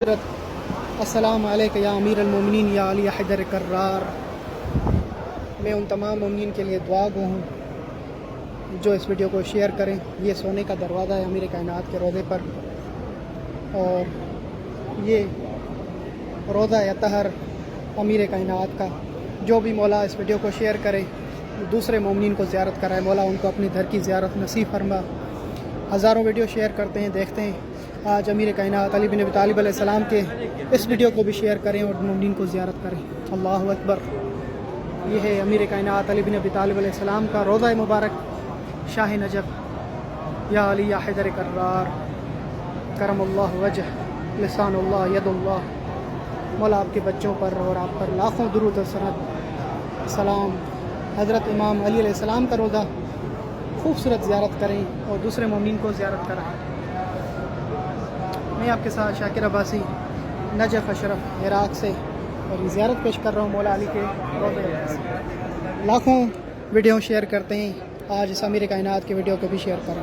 السلام علیکم یا امیر المومنین یا علی حیدر کرار۔ میں ان تمام مومنین کے لیے دعا گو ہوں جو اس ویڈیو کو شیئر کریں۔ یہ سونے کا دروازہ ہے امیر کائنات کے روضے پر، اور یہ روضہ اطہر امیر کائنات کا۔ جو بھی مولا اس ویڈیو کو شیئر کرے، دوسرے مومنین کو زیارت کرائے، مولا ان کو اپنی گھر کی زیارت نصیب فرما۔ ہزاروں ویڈیو شیئر کرتے ہیں، دیکھتے ہیں۔ آج امیر کائنات علی بن ابی طالب علیہ السلام کے اس ویڈیو کو بھی شیئر کریں اور مومنین کو زیارت کریں۔ اللہ اکبر۔ یہ ہے امیر کائنات علی بن ابی طالب علیہ السلام کا روضہ مبارک، شاہ نجف یا علی یا حیدر کرار، کرم اللہ وجہ، لسان اللہ، ید اللہ۔ مولا آپ کے بچوں پر اور آپ پر لاکھوں درود و سلام۔ حضرت امام علی علیہ السلام کا روضہ خوبصورت زیارت کریں اور دوسرے مومنین کو زیارت کرائیں۔ میں آپ کے ساتھ شاکر عباسی، نجف اشرف، عراق سے، اور یہ زیارت پیش کر رہا ہوں مولا علی کے روضے سے۔ لاکھوں ویڈیو شیئر کرتے ہیں، آج اس امیر کائنات کے ویڈیو کو بھی شیئر کریں۔